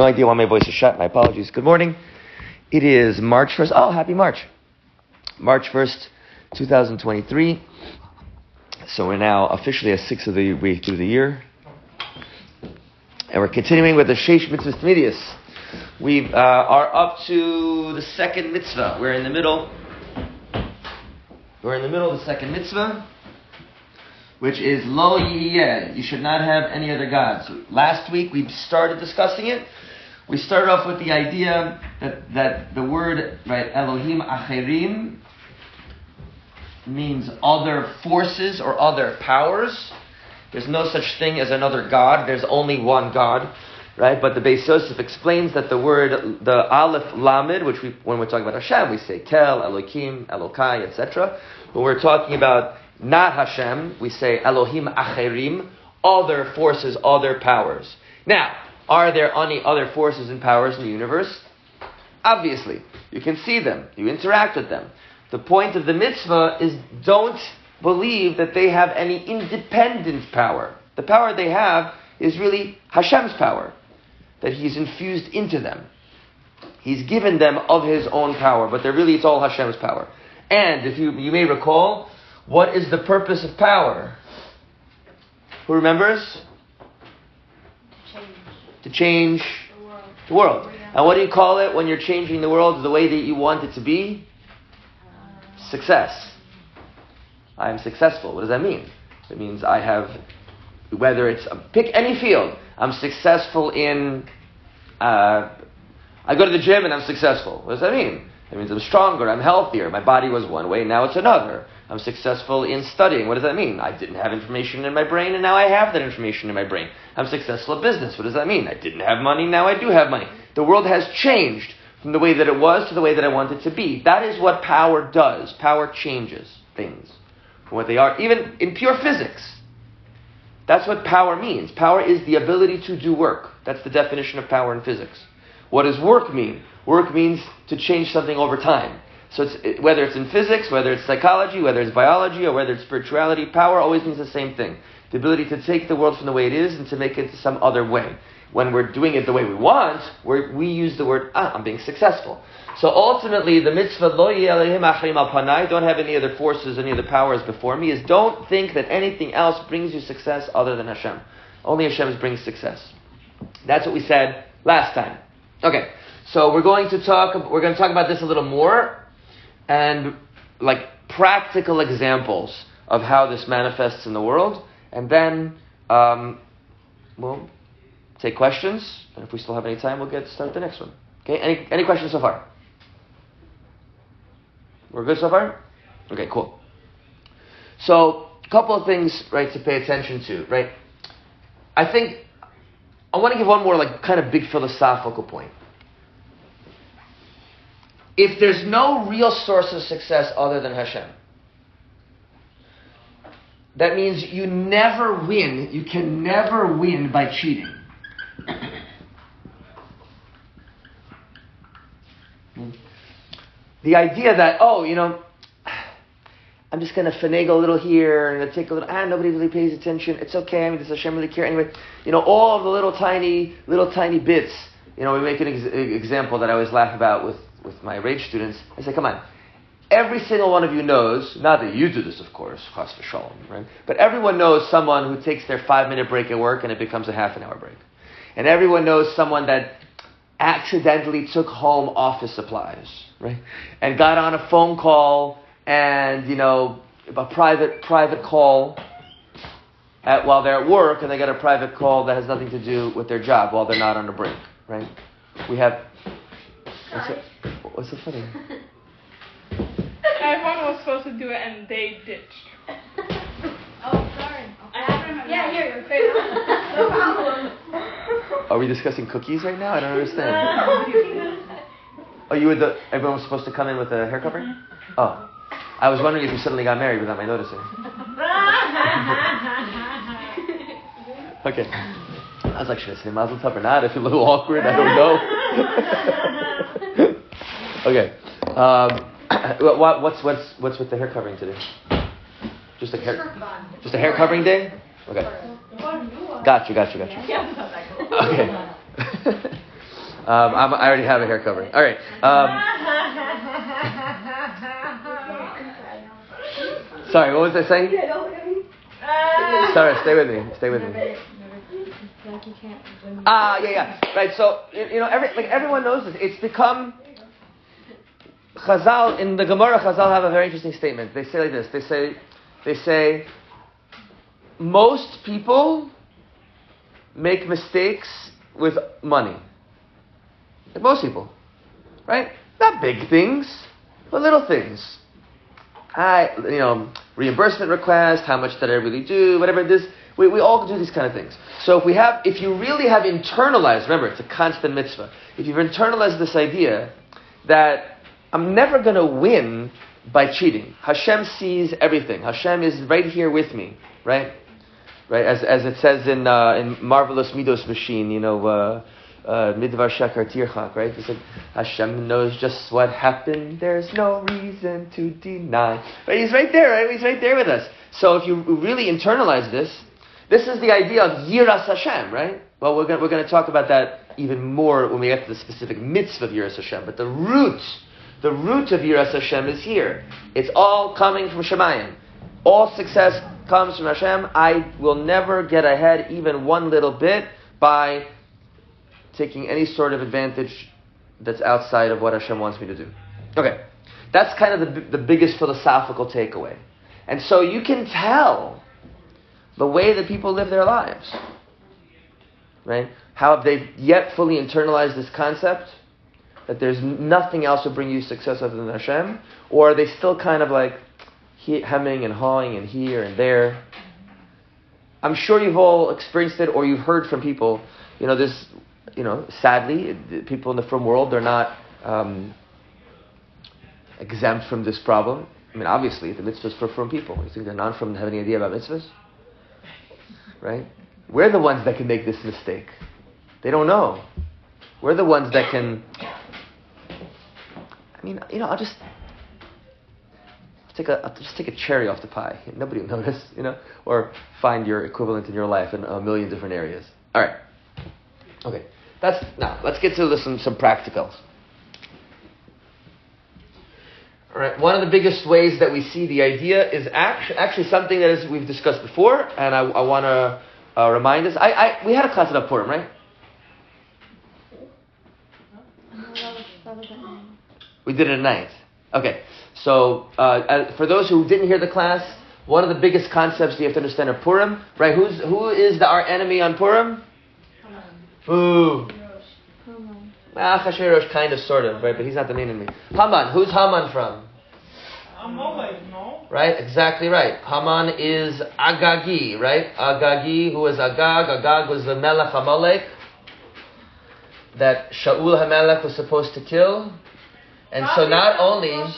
no idea why my voice is shut. My apologies. Good morning. It is March 1st. Oh, happy March. March 1st, 2023. So we're now officially a sixth of the way through the year. And we're continuing with the Sheish Mitzvahs Tmidius. We are up to the second mitzvah. We're in the middle of the second mitzvah, which is Lo Yiyeh. You should not have any other gods. Last week we started discussing it. We started off with the idea that the word, right, Elohim Acherim means other forces or other powers. There's no such thing as another God. There's only one God, right? But the Beis Yosef explains that the word, the Aleph Lamed, which when we're talking about Hashem, we say Kel, Elohim, Elokai, etc. When we're talking about not Hashem, we say Elohim Acherim, other forces, other powers. Now, are there any other forces and powers in the universe? Obviously. You can see them. You interact with them. The point of the mitzvah is don't believe that they have any independent power. The power they have is really Hashem's power, that He's infused into them. He's given them of His own power, but it's all Hashem's power. And if you may recall, what is the purpose of power? Who remembers? To change the world. And what do you call it when you're changing the world the way that you want it to be? Success. I am successful. What does that mean? It means I have, whether it's, pick any field. I'm successful in, I go to the gym and I'm successful. What does that mean? It means I'm stronger, I'm healthier. My body was one way, now it's another. I'm successful in studying. What does that mean? I didn't have information in my brain, and now I have that information in my brain. I'm successful at business. What does that mean? I didn't have money, now I do have money. The world has changed from the way that it was to the way that I want it to be. That is what power does. Power changes things from what they are, even in pure physics. That's what power means. Power is the ability to do work. That's the definition of power in physics. What does work mean? Work means to change something over time. So whether it's in physics, whether it's psychology, whether it's biology, or whether it's spirituality, power always means the same thing. The ability to take the world from the way it is and to make it some other way. When we're doing it the way we want, we use the word, I'm being successful. So ultimately, the mitzvah, Lo Yeh Elohim Achrim Al Panai, don't have any other forces, any other powers before me, is don't think that anything else brings you success other than Hashem. Only Hashem brings success. That's what we said last time. Okay, so we're going to talk about this a little more, and like practical examples of how this manifests in the world, and then we'll take questions, and if we still have any time, we'll start the next one. Okay, any questions so far? We're good so far? Okay, cool. So, a couple of things, right, to pay attention to, right? I think I want to give one more, like, kind of big philosophical point. If there's no real source of success other than Hashem, that means you never win. You can never win by cheating. The idea that, I'm just going to finagle a little here, and I'll take a little, nobody really pays attention. It's okay, does Hashem really care? Anyway, all of the little tiny bits. We make an example that I always laugh about with my rage students. I say, come on, every single one of you knows, not that you do this, of course, chas v'shalom, right? But everyone knows someone who takes their 5-minute break at work and it becomes a half-an-hour break. And everyone knows someone that accidentally took home office supplies, right? And got on a phone call and, a private call while they're at work, and they get a private call that has nothing to do with their job while they're not on a break, right? We have... What's so funny? Everyone was supposed to do it and they ditched. Oh, sorry. I have it in my mouth. Yeah, here, no problem. Are we discussing cookies right now? I don't understand. Everyone was supposed to come in with a hair covering? Mm-hmm. Oh. I was wondering if you suddenly got married without my noticing. Okay. I was like, should I say Mazel Tov or not? I feel a little awkward. I don't know. Okay. What's with the hair covering today? Just a hair covering day? Okay. Got you. Okay. I already have a hair covering. All right. Sorry, what was I saying? Sorry, stay with me. Yeah. Right. So everyone knows this. It's become Chazal in the Gemara. Chazal have a very interesting statement. They say like this. They say most people make mistakes with money. Like most people, right? Not big things, but little things. Reimbursement request. How much did I really do? Whatever it is. We all do these kind of things. So if you really have internalized, remember, it's a constant mitzvah. If you've internalized this idea that I'm never going to win by cheating. Hashem sees everything. Hashem is right here with me, right? Right, as it says in Marvelous Midos Machine, Midvar Shakar Tirchak, right? It said, Hashem knows just what happened. There's no reason to deny. Right? He's right there, right? He's right there with us. So if you really internalize this is the idea of Yiras Hashem, right? Well, we're going to talk about that even more when we get to the specific mitzvah of Yiras Hashem. But the root of Yiras Hashem is here. It's all coming from Shemayim. All success comes from Hashem. I will never get ahead even one little bit by taking any sort of advantage that's outside of what Hashem wants me to do. Okay, that's kind of the biggest philosophical takeaway. And so you can tell the way that people live their lives, right? How have they yet fully internalized this concept that there's nothing else will bring you success other than Hashem? Or are they still kind of like hemming and hawing and here and there? I'm sure you've all experienced it, or you've heard from people. Sadly, people in the frum world, they're not exempt from this problem. I mean, obviously, the mitzvahs for frum people. You think they're non-frum have any idea about mitzvahs? Right? We're the ones that can make this mistake. They don't know. We're the ones that can... I'll just take a cherry off the pie. Nobody will notice, or find your equivalent in your life in a million different areas. All right. Okay. Now, let's get to some practicals. All right. One of the biggest ways that we see the idea is actually something that we've discussed before, and I want to remind us. We had a class about Purim, right? We did it at night. Okay. So, for those who didn't hear the class, one of the biggest concepts you have to understand of Purim, right? Who is our enemy on Purim? Who? Achashverosh, kind of, sort of, right? But he's not the main enemy. Haman. Who's Haman from? Amalek, no? Right? Exactly right. Haman is Agagi, right? Agagi, who is Agag? Agag was the Melech Amalek that Shaul HaMelech was supposed to kill. And so not only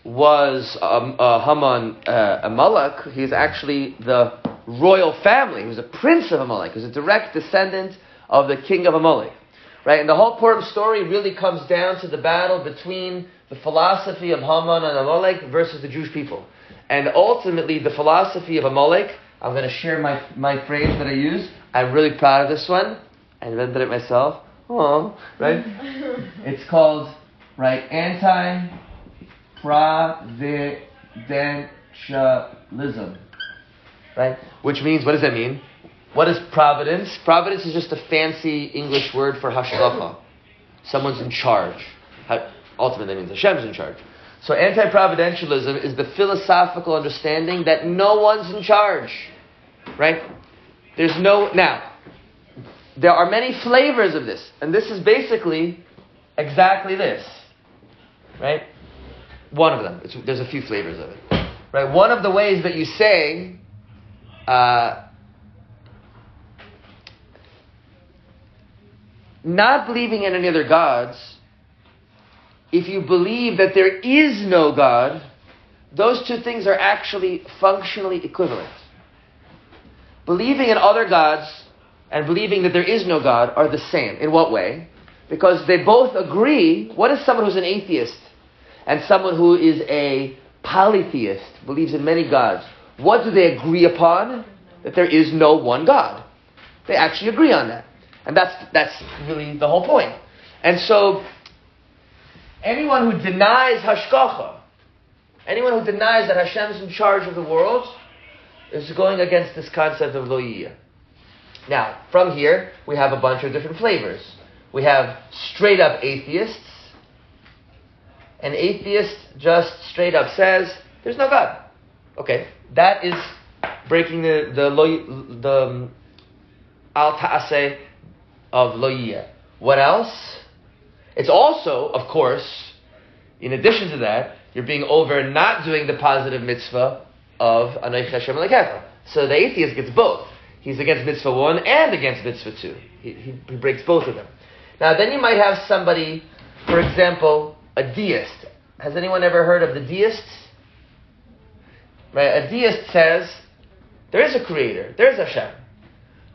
was Haman Amalek, he's actually the royal family. He was a prince of Amalek. He was a direct descendant of the king of Amalek. Right? And the whole Purim story really comes down to the battle between the philosophy of Haman and Amalek versus the Jewish people. And ultimately, the philosophy of Amalek, I'm going to share my phrase that I use. I'm really proud of this one. I invented it myself. Oh, right? It's called, right, anti-providentialism. Right? Which means, what does that mean? What is providence? Providence is just a fancy English word for hashgacha. Someone's in charge. Ultimately, that means Hashem's in charge. So anti-providentialism is the philosophical understanding that no one's in charge. Right? Now, there are many flavors of this. And this is basically exactly this. Right? One of them. There's a few flavors of it. Right? One of the ways that you say... not believing in any other gods, if you believe that there is no God, those two things are actually functionally equivalent. Believing in other gods and believing that there is no God are the same. In what way? Because they both agree. What is someone who's an atheist and someone who is a polytheist, believes in many gods? What do they agree upon? That there is no one God. They actually agree on that. And that's really the whole point. And so, anyone who denies hashgacha, anyone who denies that Hashem is in charge of the world, is going against this concept of lo yiyeh. Now, from here, we have a bunch of different flavors. We have straight up atheists. An atheist just straight up says, there's no God. Okay, that is breaking the al ta'aseh of lo yiyeh. What else? It's also, of course, in addition to that, you're being over not doing the positive mitzvah of Anochi Hashem Elokecha. So the atheist gets both. He's against mitzvah 1 and against mitzvah 2. He breaks both of them. Now then you might have somebody, for example, a deist. Has anyone ever heard of the deists? Right? A deist says, there is a creator, there is Hashem.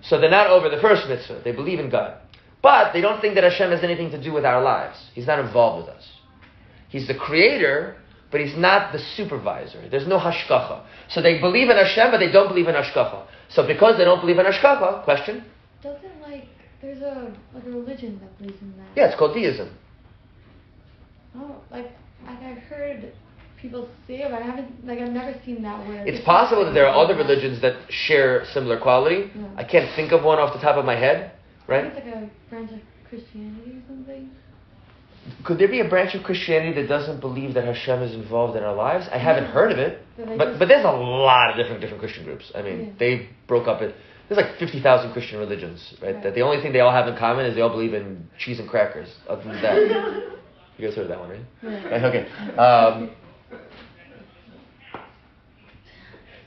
So they're not over the first mitzvah. They believe in God. But they don't think that Hashem has anything to do with our lives. He's not involved with us. He's the creator, but he's not the supervisor. There's no hashgacha. So they believe in Hashem, but they don't believe in hashgacha. So because they don't believe in hashgacha, question? Doesn't there's a religion that believes in that? Yeah, it's called deism. Oh, I've heard people say it, but I've never seen that word. It's possible that there are other religions that share similar quality. Yeah. I can't think of one off the top of my head, right? It's like a branch of Christianity or something. Could there be a branch of Christianity that doesn't believe that Hashem is involved in our lives? I haven't heard of it. But there's a lot of different Christian groups. I mean, they broke up it. There's like 50,000 Christian religions, right? That the only thing they all have in common is they all believe in cheese and crackers. Other than that, you guys heard of that one, right? Yeah. Right, okay.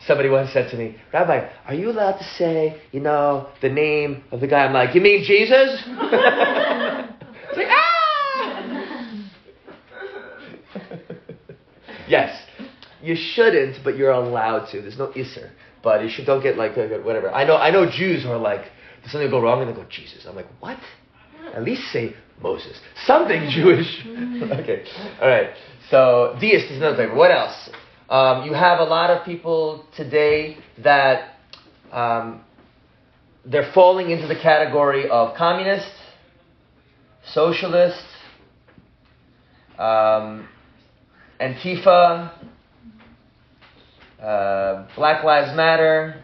Somebody once said to me, Rabbi, are you allowed to say, the name of the guy? I'm like, you mean Jesus? It's like, Yes, you shouldn't, but you're allowed to. There's no isser, but you don't get whatever. I know Jews who are like, does something go wrong, and they go Jesus. I'm like, what? At least say Moses, something Jewish. Okay, all right. So deist is another thing. What else? You have a lot of people today that they're falling into the category of communist, socialist, Antifa, Black Lives Matter,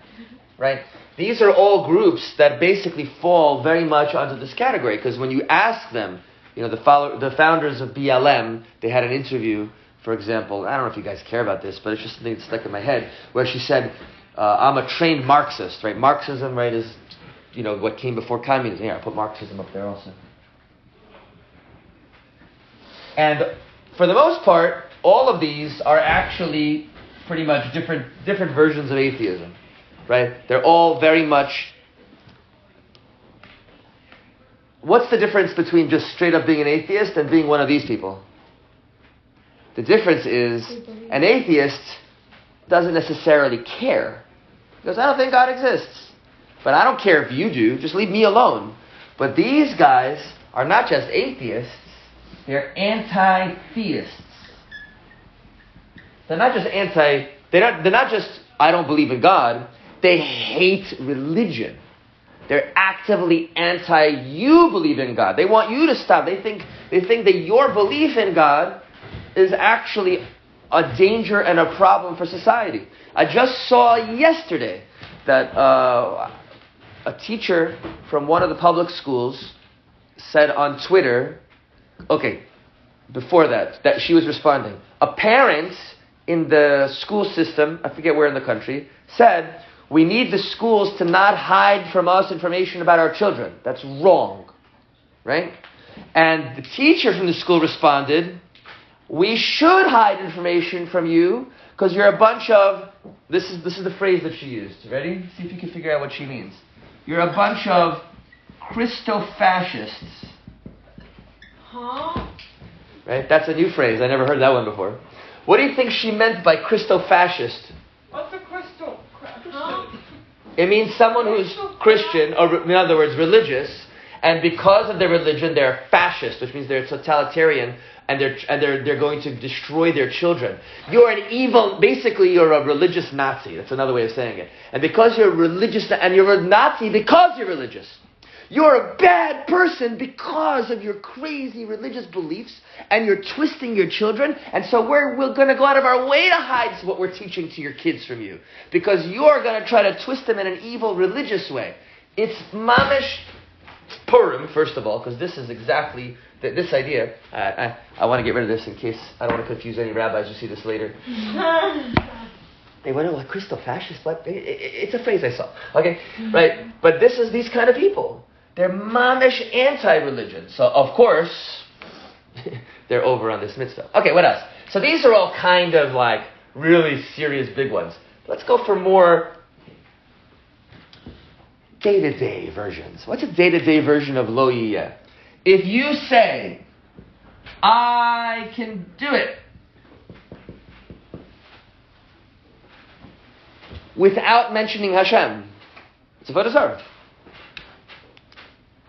right? These are all groups that basically fall very much onto this category, because when you ask them, the founders of BLM, they had an interview, for example, I don't know if you guys care about this, but it's just something that stuck in my head, where she said, I'm a trained Marxist, right? Marxism, right, is, what came before communism. Here, I'll put Marxism up there also. And for the most part, all of these are actually pretty much different versions of atheism, right? They're all very much... What's the difference between just straight up being an atheist and being one of these people? The difference is an atheist doesn't necessarily care. He goes, I don't think God exists. But I don't care if you do. Just leave me alone. But these guys are not just atheists. They're anti-theists. They're not just I don't believe in God. They hate religion. They're actively you believe in God. They want you to stop. They think that your belief in God is actually a danger and a problem for society. I just saw yesterday that a teacher from one of the public schools said on Twitter, before that she was responding. A parent in the school system, I forget where in the country, said, we need the schools to not hide from us information about our children. That's wrong. Right? And the teacher from the school responded, we should hide information from you because you're a bunch of... This is the phrase that she used. Ready? See if you can figure out what she means. You're a bunch of Christo-fascists. Huh? Right? That's a new phrase. I never heard that one before. What do you think she meant by Christo-fascist? What's a crystal? Huh? It means someone who's Christian, or in other words, religious, and because of their religion, they're fascist, which means they're totalitarian, and they're going to destroy their children. You're you're a religious Nazi. That's another way of saying it. And because you're religious, and you're a Nazi because you're religious, you're a bad person because of your crazy religious beliefs, and you're twisting your children, and so we're going to go out of our way to hide what we're teaching to your kids from you, because you're going to try to twist them in an evil religious way. It's mamish Purim, first of all, because this is exactly this idea. I want to get rid of this in case I don't want to confuse any rabbis who see this later. They went, like Christo fascist, but it's a phrase I saw. Okay, right? But this is these kind of people. They're mamish anti-religion. So, of course, they're over on this mitzvah. Okay, what else? So these are all kind of like really serious big ones. Let's go for more day-to-day versions. What's a day-to-day version of lo yiyeh? If you say, I can do it, without mentioning Hashem, it's a avodah zarah.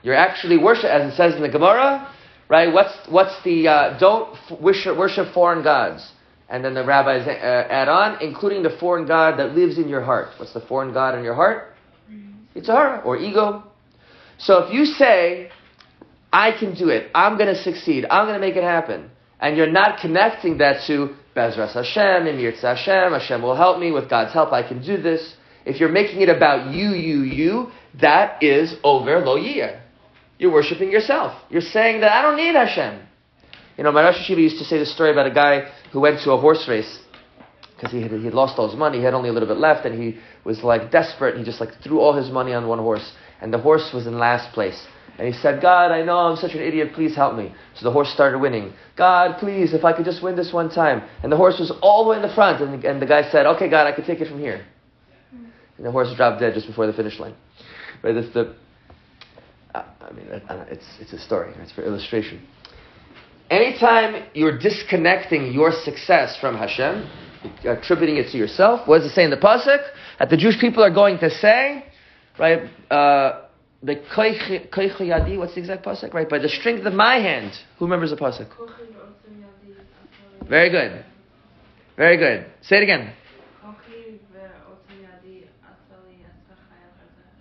You're actually worship, as it says in the Gemara, right? What's the don't worship foreign gods, and then the rabbis add on, including the foreign god that lives in your heart. What's the foreign god in your heart? It's or ego. So if you say, I can do it, I'm going to succeed, I'm going to make it happen, and you're not connecting that to Bezras Hashem, Im Yirtzeh Hashem, Hashem will help me, with God's help I can do this. If you're making it about you, that is over lo yiyeh. You're worshiping yourself. You're saying that I don't need Hashem. You know, my Rosh Hashiva used to say this story about a guy who went to a horse race because he had lost all his money, he had only a little bit left, and he was like desperate, and he just like threw all his money on one horse, and the horse was in last place. And he said, God, I know I'm such an idiot, please help me. So the horse started winning. God, please, if I could just win this one time. And the horse was all the way in the front, and the guy said, okay, God, I can take it from here. And the horse dropped dead just before the finish line. Right? That's the, it's a story. It's for illustration. Anytime you're disconnecting your success from Hashem, attributing it to yourself, what does it say in the pasuk? That the Jewish people are going to say, right? The koich yadi, what's the exact pasuk? Right, by the strength of my hand. Who remembers the pasuk? Very good. Very good. Say it again.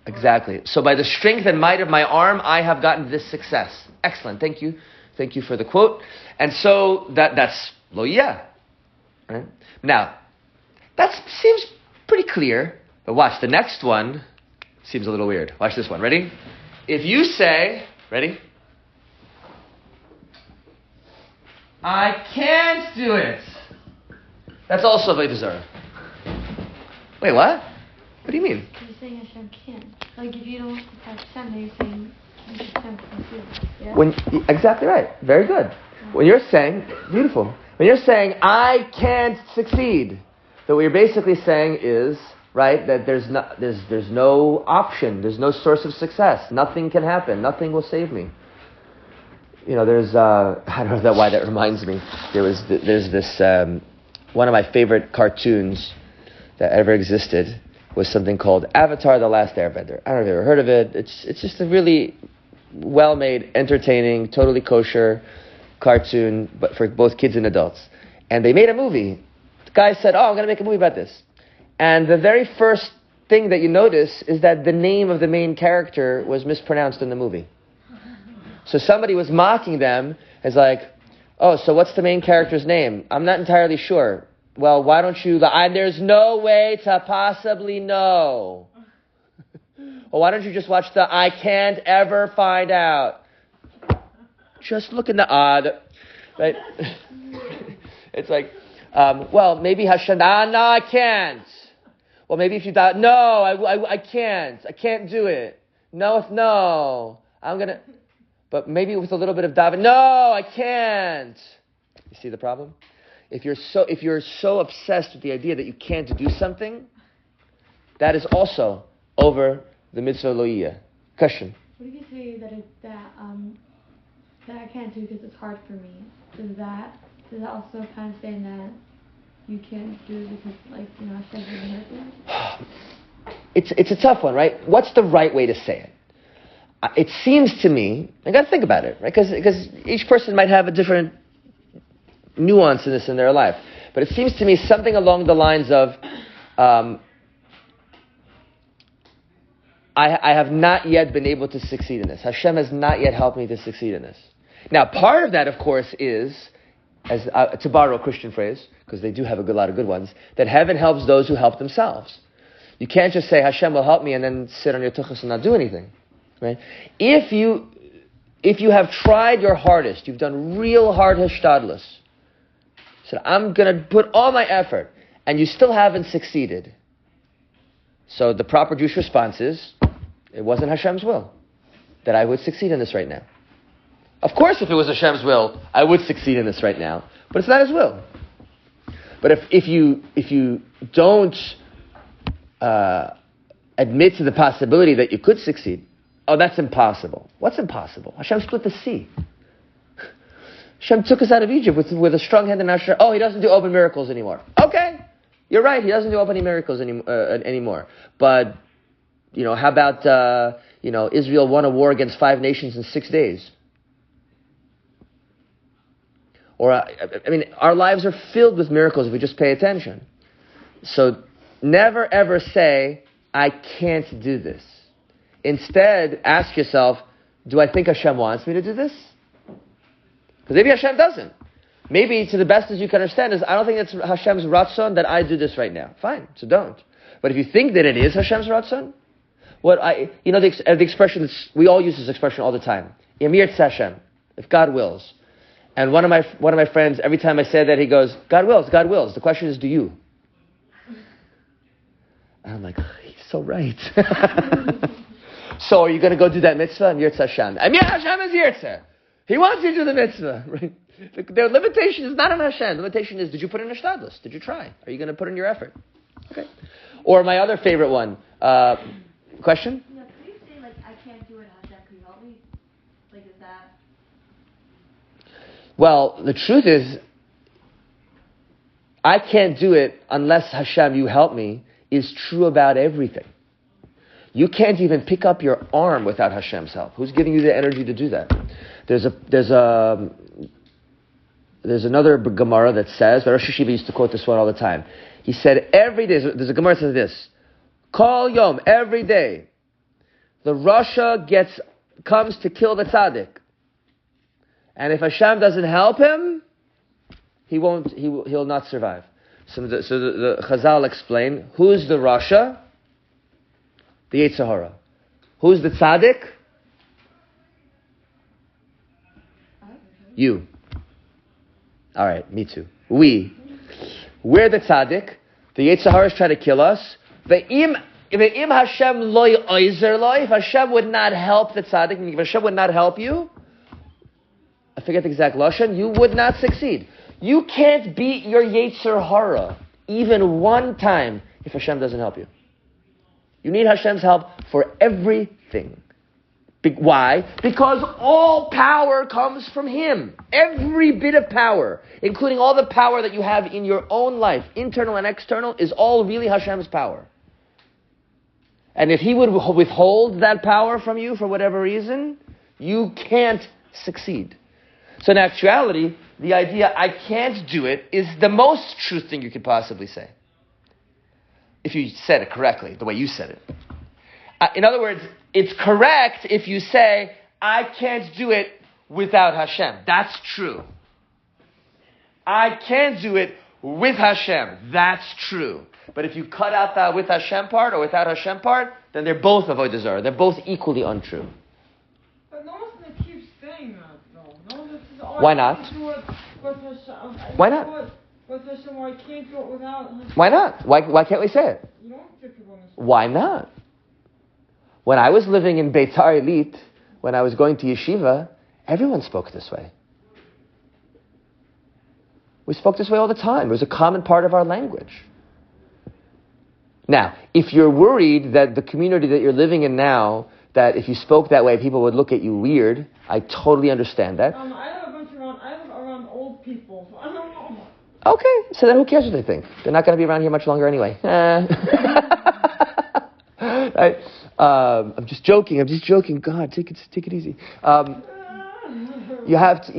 Exactly. So by the strength and might of my arm, I have gotten this success. Excellent. Thank you. Thank you for the quote. And so that's lo yiyeh. Right? Now, that seems pretty clear. But watch, the next one seems a little weird. Watch this one. Ready? If you say, ready? I can't do it. That's also avodah zarah. Wait, what? What do you mean? You're saying Hashem can't. Like if you don't have Hashem, then you're saying Hashem can do it. Yeah? Exactly right. Very good. When you're saying, beautiful. When you're saying, I can't succeed, then what you're basically saying is, right, that there's no option, there's no source of success. Nothing can happen. Nothing will save me. You know, there's, I don't know why that reminds me. There's this, one of my favorite cartoons that ever existed was something called Avatar: The Last Airbender. I don't know if you've ever heard of it. It's just a really well-made, entertaining, totally kosher cartoon, but for both kids and adults. And they made a movie. The guy said, I'm going to make a movie about this. And the very first thing that you notice is that the name of the main character was mispronounced in the movie. So somebody was mocking them as like, so what's the main character's name? I'm not entirely sure. Well, why don't you... there's no way to possibly know. Well, why don't you just watch the I Can't Ever Find Out? Just look in the odd. Right? It's like, maybe Hashem... no, I can't. Well, maybe if you doubt... No, I can't. I can't do it. No. I'm going to... But maybe with a little bit of daven... No, I can't. You see the problem? If you're so obsessed with the idea that you can't do something, that is also over the mitzvah lo yiyeh. Question. What if you say that I can't do because it's hard for me? Does that also kind of say that you can't do it because Hashem doesn't hurt you? It's a tough one, right? What's the right way to say it? It seems to me, I got to think about it, right? Because each person might have a different nuance in this in their life. But it seems to me something along the lines of, I have not yet been able to succeed in this. Hashem has not yet helped me to succeed in this. Now, part of that, of course, is, as to borrow a Christian phrase, because they do have a lot of good ones, that heaven helps those who help themselves. You can't just say, Hashem will help me, and then sit on your tuchus and not do anything. Right? If you have tried your hardest, you've done real hard hishtadlus, said, I'm going to put all my effort, and you still haven't succeeded. So the proper Jewish response is, it wasn't Hashem's will that I would succeed in this right now. Of course, if it was Hashem's will, I would succeed in this right now, but it's not His will. But if you don't admit to the possibility that you could succeed, oh, that's impossible. What's impossible? Hashem split the sea. Hashem took us out of Egypt with a strong hand and Asher. Oh, He doesn't do open miracles anymore. Okay, you're right. He doesn't do open miracles anymore. But how about Israel won a war against 5 nations in 6 days? Or our lives are filled with miracles if we just pay attention. So never ever say, I can't do this. Instead, ask yourself, do I think Hashem wants me to do this? Because maybe Hashem doesn't. Maybe, to the best as you can understand, is I don't think it's Hashem's ratzon that I do this right now. Fine, so don't. But if you think that it is Hashem's ratzon, the expression, we all use this expression all the time. Yamir Hashem, if God wills. And one of my friends, every time I say that, he goes, God wills, God wills. The question is, do you? And I'm like, he's so right. So are you going to go do that mitzvah? And Yirtzeh Hashem. And yeah, Hashem is Yirtzeh. He wants you to do the mitzvah. Right? The limitation is not on Hashem. The limitation is, did you put in a shtadlus? Did you try? Are you going to put in your effort? Okay. Or my other favorite one. Question? Yeah, could you say, I can't do it, Hashem, can you help me? Is that... Well, the truth is, I can't do it unless Hashem, you help me, is true about everything. You can't even pick up your arm without Hashem's help. Who's giving you the energy to do that? There's another Gemara that says, Rosh Hashiva used to quote this one all the time. He said, every day, there's a Gemara that says this, Kol Yom, every day, the Rasha comes to kill the tzaddik. And if Hashem doesn't help him, he'll not survive. So the Chazal explain, who's the Rasha? The Yetzer Hara. Who's the tzaddik? You. All right, me too. We're the tzaddik. The Yetzer Hara is trying to kill us. If Hashem loy oizer loy, if Hashem would not help the tzaddik, if Hashem would not help you, I forget the exact lashon, you would not succeed. You can't beat your Yetzer Hara even one time if Hashem doesn't help you. You need Hashem's help for everything. Why? Because all power comes from Him. Every bit of power, including all the power that you have in your own life, internal and external, is all really Hashem's power. And if He would withhold that power from you for whatever reason, you can't succeed. So in actuality, the idea, I can't do it, is the most true thing you could possibly say. If you said it correctly, the way you said it. In other words, it's correct if you say, I can't do it without Hashem. That's true. I can't do it with Hashem. That's true. But if you cut out the with Hashem part or without Hashem part, then they're both avodah zarah. They're both equally untrue. But no one's going to keep saying that, though. No one says, Why not? Why not? With Hashem, I can't do it without Hashem. Why not? Why can't we say it? You don't get people in this. Why not? When I was living in Beitar Elite, when I was going to yeshiva, everyone spoke this way. We spoke this way all the time. It was a common part of our language. Now, if you're worried that the community that you're living in now, that if you spoke that way, people would look at you weird, I totally understand that. I live around old people, so I don't know. Okay, so then who cares what they think? They're not going to be around here much longer anyway. I'm just joking. God, take it easy. You have to,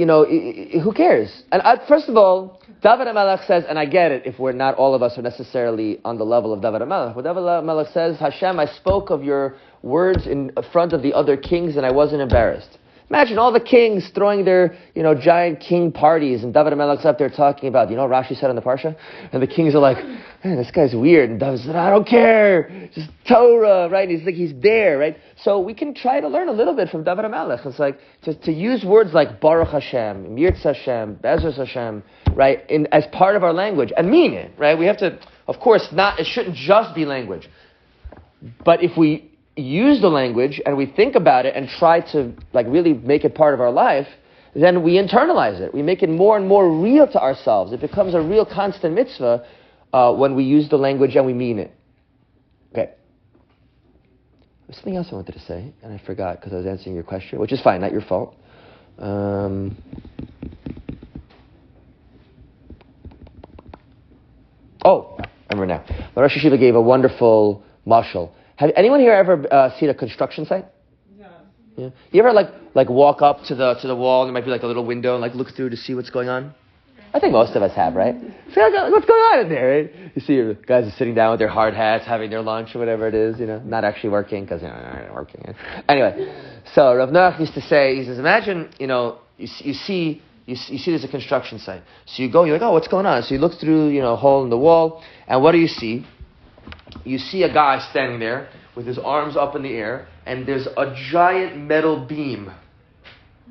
who cares? And first of all, David HaMelech says, and I get it if not all of us are necessarily on the level of David HaMelech, but David HaMelech says, Hashem, I spoke of your words in front of the other kings and I wasn't embarrassed. Imagine all the kings throwing their, giant king parties, and David HaMelech's up there talking about, what Rashi said in the Parsha? And the kings are like, man, this guy's weird. And David said, I don't care. Just Torah, right? He's there, right? So we can try to learn a little bit from David HaMelech. It's like, to use words like Baruch Hashem, Mirtz Hashem, Bezos Hashem, right? As part of our language, and mean it, right? We have to, of course, it shouldn't just be language. But if we use the language and we think about it and try to really make it part of our life, then we internalize it. We make it more and more real to ourselves. It becomes a real constant mitzvah when we use the language and we mean it. Okay. There's something else I wanted to say and I forgot because I was answering your question, which is fine, not your fault. I remember now. The Rosh Hashiva gave a wonderful mashal. Have anyone here ever seen a construction site? Yeah. You ever walk up to the wall and there might be a little window and look through to see what's going on? I think most of us have, right? See what's going on in there, right? You see your guys are sitting down with their hard hats, having their lunch or whatever it is, not actually working because they're not working. Anyway, so Rav Noach used to say, he says, imagine, you see there's a construction site. So you go, you're like, oh, what's going on? So you look through, a hole in the wall, and what do you see? You see a guy standing there with his arms up in the air, and there's a giant metal beam.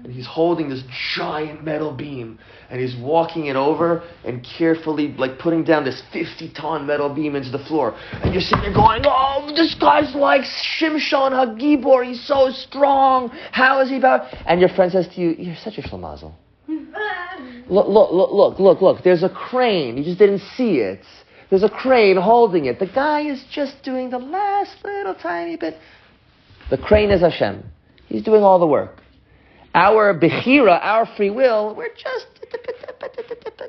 And he's holding this giant metal beam, and he's walking it over and carefully, putting down this 50-ton metal beam into the floor. And you're sitting there going, oh, this guy's like Shimshon HaGibor, he's so strong. How is he about? And your friend says to you, you're such a schlemazel. Look, there's a crane. You just didn't see it. There's a crane holding it. The guy is just doing the last little tiny bit. The crane is Hashem. He's doing all the work. Our bechira, our free will,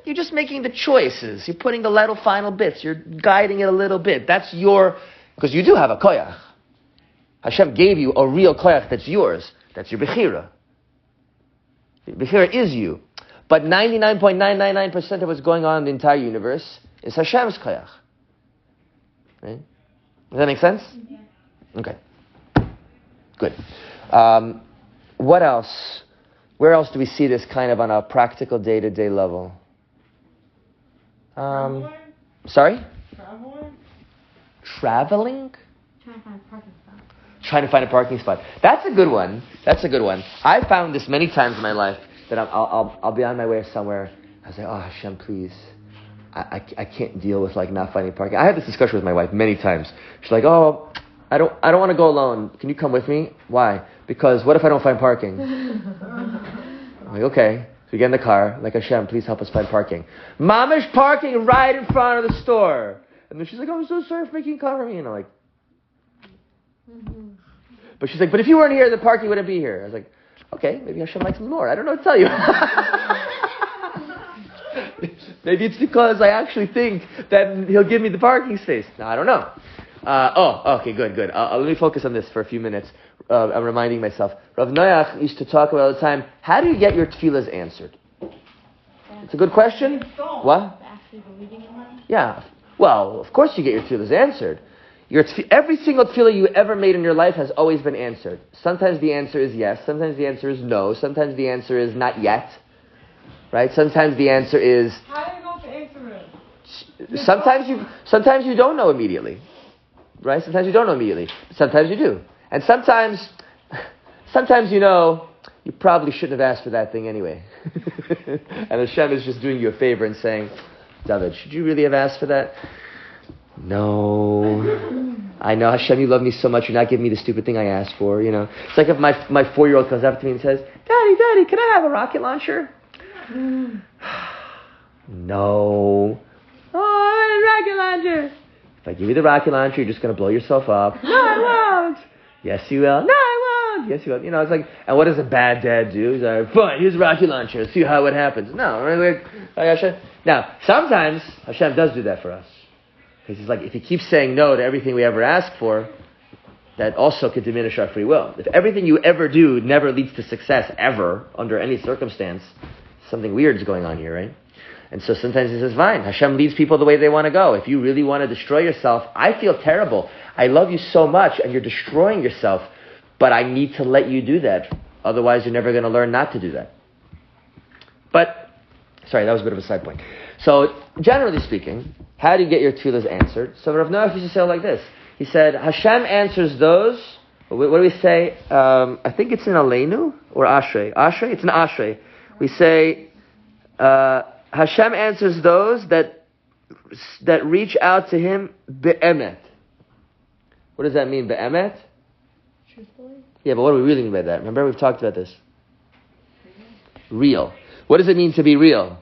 you're just making the choices. You're putting the little final bits. You're guiding it a little bit. That's because you do have a koyach. Hashem gave you a real koyach that's yours. That's your bechira. Bechira is you. But 99.999% of what's going on in the entire universe is Hashem's koyach. Right? Does that make sense? Yeah. Okay. Good. What else? Where else do we see this kind of on a practical day-to-day level? Sorry? Traveling? Trying to find a parking spot. That's a good one. I found this many times in my life that I'll be on my way somewhere. I was like, oh Hashem, please. I can't deal with not finding parking. I had this discussion with my wife many times. She's like, oh, I don't want to go alone. Can you come with me? Why? Because what if I don't find parking? I'm like, okay. So we get in the car, Hashem, please help us find parking. Mamish parking right in front of the store. And then she's like, oh, I'm so sorry for making car for me. And I'm like, But she's like, but if you weren't here, the parking wouldn't be here. I was like, okay, maybe Hashem likes me more. I don't know what to tell you. Maybe it's because I actually think that he'll give me the parking space. No, I don't know. Okay, good. Let me focus on this for a few minutes. I'm reminding myself. Rav Noach used to talk about all the time, how do you get your tefillahs answered? It's a good question. What? Actually believing in them? Yeah. Well, of course you get your tefillahs answered. Every single tefillah you ever made in your life has always been answered. Sometimes the answer is yes. Sometimes the answer is no. Sometimes the answer is not yet. Right? Sometimes the answer is... How do you know to answer it? Sometimes you don't know immediately. Right? Sometimes you don't know immediately. Sometimes you do. And sometimes you know, you probably shouldn't have asked for that thing anyway. And Hashem is just doing you a favor and saying, David, should you really have asked for that? No. I know, Hashem, you love me so much, you're not giving me the stupid thing I asked for, It's like if my 4-year-old comes up to me and says, Daddy, can I have a rocket launcher? No. Oh, I want a rocket launcher. If I give you the rocket launcher, you're just going to blow yourself up. No, I won't. Yes, you will. No, I won't. Yes, you will. It's like, and what does a bad dad do? He's like, fine, here's a rocket launcher. See how it happens. No. Now, sometimes Hashem does do that for us. Because he's like, if he keeps saying no to everything we ever ask for, that also could diminish our free will. If everything you ever do never leads to success, ever, under any circumstance, something weird is going on here, right? And so sometimes he says, fine, Hashem leads people the way they want to go. If you really want to destroy yourself, I feel terrible. I love you so much and you're destroying yourself, but I need to let you do that. Otherwise, you're never going to learn not to do that. But, sorry, that was a bit of a side point. So, generally speaking, how do you get your tefillahs answered? So Rav Noach used to say it like this. He said, Hashem answers those, what do we say? I think it's in Aleinu or Ashrei. Ashrei? It's an Ashrei. We say, Hashem answers those that reach out to Him be'emet. What does that mean, be'emet? Truthfully? Yeah, but what do we really mean by that? Remember, we've talked about this. Real. What does it mean to be real?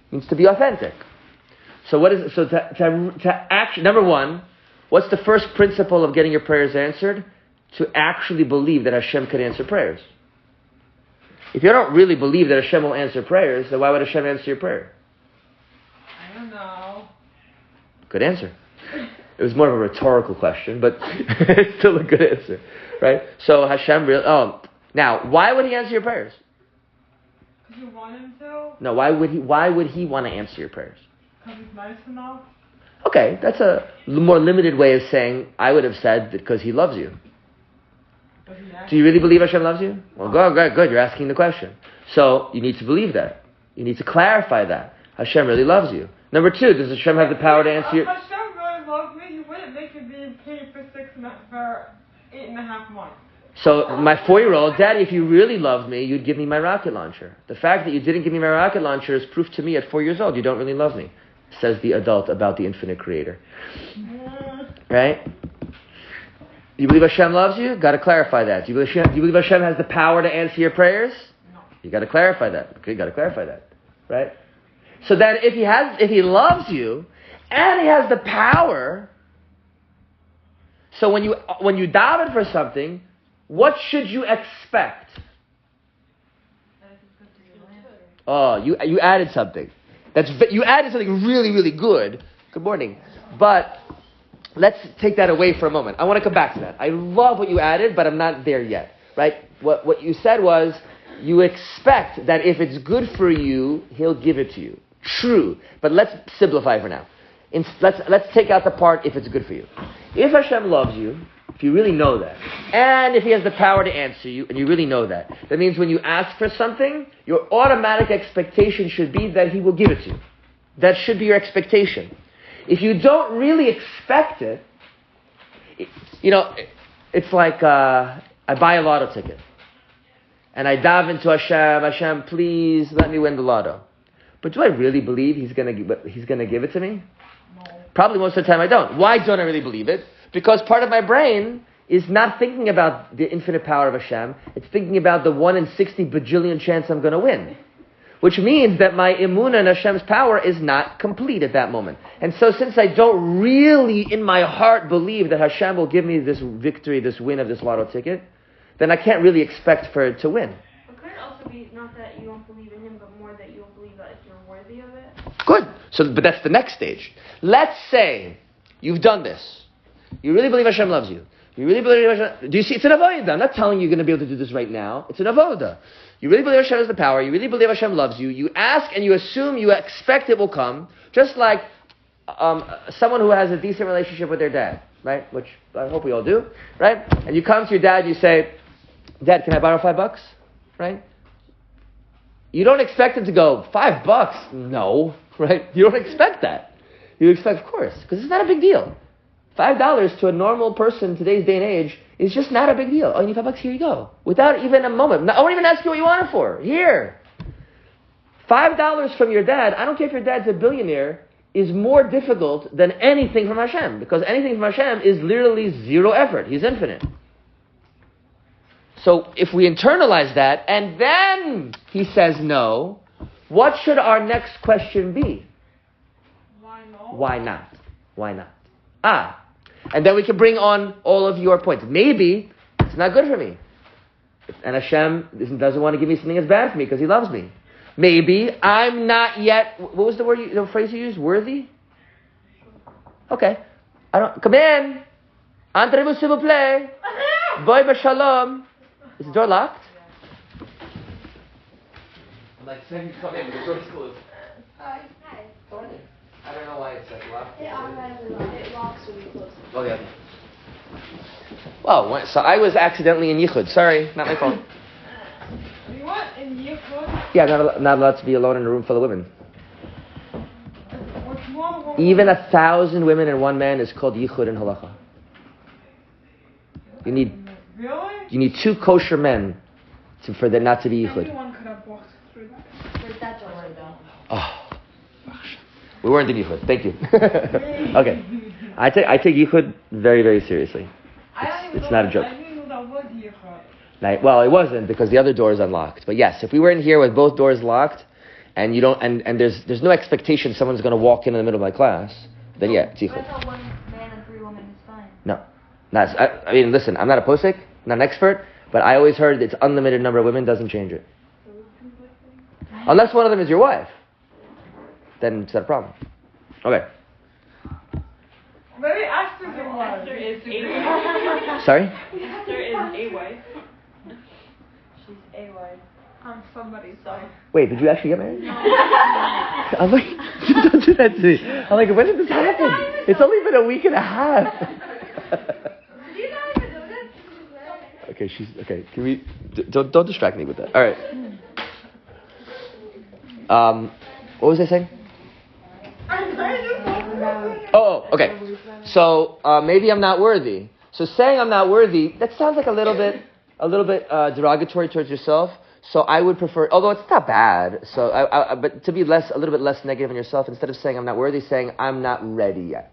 It means to be authentic. So what is it? So to actually, number one, what's the first principle of getting your prayers answered? To actually believe that Hashem could answer prayers. If you don't really believe that Hashem will answer prayers, then why would Hashem answer your prayer? I don't know. Good answer. It was more of a rhetorical question, but it's still a good answer, right? So Hashem really. Oh, now why would He answer your prayers? Because you want him to? No, why would He want to answer your prayers? Because he's nice enough? Okay, that's a more limited way of saying. I would have said because He loves you. Do you really believe Hashem loves you? Well, good. You're asking the question. So you need to believe that. You need to clarify that Hashem really loves you. Number two, does Hashem have the power to answer your? If Hashem really loved me, He wouldn't make me being paid for 8.5 months. So my 4-year-old, Daddy, if you really loved me, you'd give me my rocket launcher. The fact that you didn't give me my rocket launcher is proof to me at 4 years old you don't really love me, says the adult about the infinite creator. Right? You believe Hashem loves you? Got to clarify that. Do you believe Hashem has the power to answer your prayers? No. You got to clarify that. Okay, got to clarify that. Right? So that if He loves you, and He has the power, so when you daven for something, what should you expect? Oh, you added something. You added something really, really good. Good morning. But let's take that away for a moment. I want to come back to that. I love what you added, but I'm not there yet. Right? What you said was, you expect that if it's good for you, He'll give it to you. True. But let's simplify for now. Let's take out the part if it's good for you. If Hashem loves you, if you really know that, and if He has the power to answer you, and you really know that, that means when you ask for something, your automatic expectation should be that He will give it to you. That should be your expectation. If you don't really expect it, it's like I buy a lotto ticket, and I dive into Hashem, please let me win the lotto. But do I really believe He's going to give it to me? No. Probably most of the time I don't. Why don't I really believe it? Because part of my brain is not thinking about the infinite power of Hashem. It's thinking about the 1 in 60 bajillion chance I'm going to win. Which means that my emunah in Hashem's power is not complete at that moment. And so since I don't really in my heart believe that Hashem will give me this victory, this win of this lotto ticket, then I can't really expect for it to win. It could also be not that you don't believe in Him, but more that you don't believe that you're worthy of it. Good. But that's the next stage. Let's say you've done this. You really believe Hashem loves you. You really believe Hashem... Do you see? It's an avodah. I'm not telling you you're going to be able to do this right now. It's an avodah. You really believe Hashem has the power. You really believe Hashem loves you. You ask and you assume, you expect it will come. Just like someone who has a decent relationship with their dad, right? Which I hope we all do, right? And you come to your dad and you say, Dad, can I borrow $5? Right? You don't expect him to go, $5? No, right? You don't expect that. You expect, of course, because it's not a big deal. $5 to a normal person in today's day and age is just not a big deal. Oh, you need $5? Here you go. Without even a moment. I won't even ask you what you want it for. Here. $5 from your dad, I don't care if your dad's a billionaire, is more difficult than anything from Hashem. Because anything from Hashem is literally zero effort. He's infinite. So if we internalize that, and then He says no, what should our next question be? Why not? Why not? Why not? And then we can bring on all of your points. Maybe it's not good for me. And Hashem doesn't want to give me something that's bad for me because He loves me. Maybe I'm not yet, what was the phrase you used? Worthy? Okay. Come in. Entrez-vous s'il vous plaît. Boy b'shalom. Is the door locked? I'm like, saying come in, but the door's closed. Hi. I don't know why it's like locked. It automatically locks. It locks when you close it. Oh, yeah. Well, so I was accidentally in Yichud. Sorry, not my fault. You what? In Yichud? Yeah, not allowed to be alone in a room full of women. Which one? Even 1,000 women and one man is called Yichud in Halacha. You need 2 kosher men for there not to be Yichud. Anyone could have walked through that. But that's all right though. Oh, we weren't in Yichud. Thank you. Okay, I take Yichud very, very seriously. It's not a joke. I didn't know that was Yichud. Well, it wasn't because the other door is unlocked. But yes, if we were in here with both doors locked, and you don't, and there's no expectation someone's going to walk in the middle of my class, then yeah, it's But I Yichud. thought 1 man and 3 women is fine. No, I mean, listen, I'm not a posik, not an expert, but I always heard it's unlimited number of women doesn't change it, unless one of them is your wife. Then it's not a problem. Okay. Maybe Esther's a wife. Esther is a wife. Sorry. Esther is a wife. She's a wife. I'm somebody's wife. Wait, did you actually get married? I'm like, don't do that to me. I'm like, when did this happen? It's only been a week and a half. Do you not even know this? Okay, okay. Can we don't distract me with that. All right. What was I saying? Oh, okay. So maybe I'm not worthy. So saying I'm not worthy, that sounds like a little bit derogatory towards yourself. So I would prefer, although it's not bad. So but to be a little bit less negative on yourself, instead of saying I'm not worthy, saying I'm not ready yet.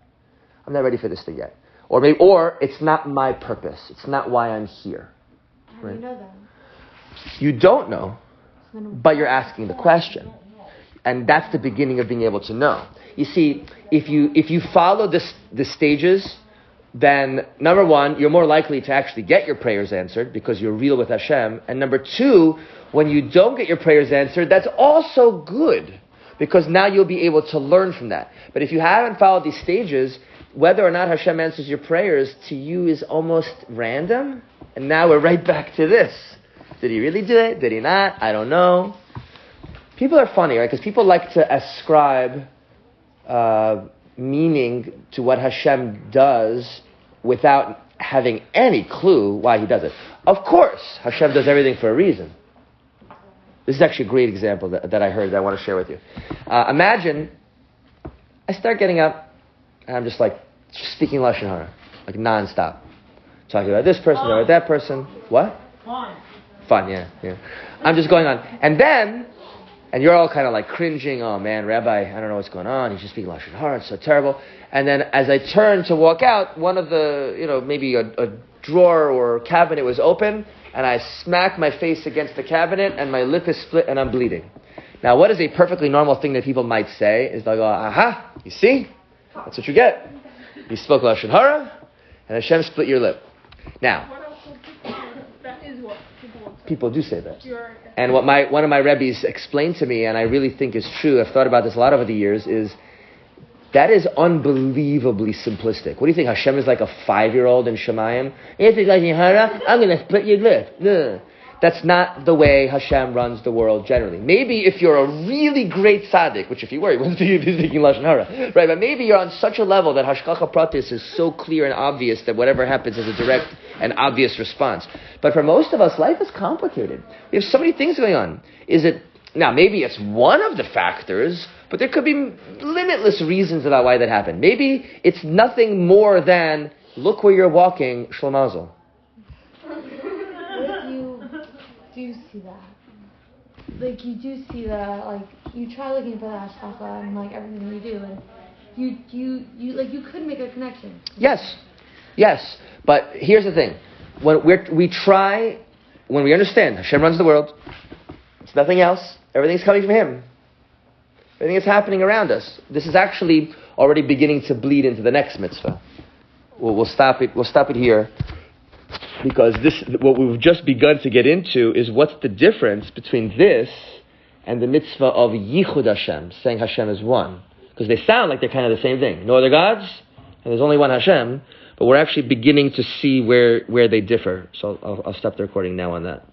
I'm not ready for this thing yet. Or it's not my purpose. It's not why I'm here. How do you know that? You don't know, but you're asking the question. And that's the beginning of being able to know. You see, if you follow the stages, then number 1, you're more likely to actually get your prayers answered because you're real with Hashem. And number 2, when you don't get your prayers answered, that's also good because now you'll be able to learn from that. But if you haven't followed these stages, whether or not Hashem answers your prayers to you is almost random. And now we're right back to this. Did he really do it? Did he not? I don't know. People are funny, right? Because people like to ascribe meaning to what Hashem does without having any clue why he does it. Of course, Hashem does everything for a reason. This is actually a great example that I heard that I want to share with you. Imagine I start getting up and I'm just like speaking Lashon Hara, like nonstop. Talking about this person, about that person. What? Fun, yeah. I'm just going on. And you're all kind of like cringing, oh man, Rabbi, I don't know what's going on. He's just speaking Lashon Hara, it's so terrible. And then as I turn to walk out, one of the, maybe a drawer or cabinet was open, and I smack my face against the cabinet, and my lip is split, and I'm bleeding. Now, what is a perfectly normal thing that people might say is they'll go, aha, you see? That's what you get. You spoke Lashon Hara, and Hashem split your lip. Now, That is what people do say that. And what one of my rebbes explained to me, and I really think is true, I've thought about this a lot over the years, is that is unbelievably simplistic. What do you think? Hashem is like a 5-year-old in Shemayim? If it's like Yehara, I'm going to split your lip. Ugh. That's not the way Hashem runs the world generally. Maybe if you're a really great tzaddik, which if you were, you wouldn't be speaking Lashon Hara, right? But maybe you're on such a level that Hashgacha Pratis is so clear and obvious that whatever happens is a direct and obvious response. But for most of us, life is complicated. We have so many things going on. Now, maybe it's one of the factors, but there could be limitless reasons about why that happened. Maybe it's nothing more than, look where you're walking, Shlomo Mazel. You do see that. Like, you do see that, like, you try looking for the hashgacha and, like, everything you do, and you could make a connection. Yes. But here's the thing. When we understand Hashem runs the world, it's nothing else, everything's coming from Him. Everything is happening around us. This is actually already beginning to bleed into the next mitzvah. We'll stop it here. Because what we've just begun to get into is what's the difference between this and the mitzvah of Yichud Hashem, saying Hashem is one. Because they sound like they're kind of the same thing. No other gods, and there's only one Hashem, but we're actually beginning to see where they differ. So I'll stop the recording now on that.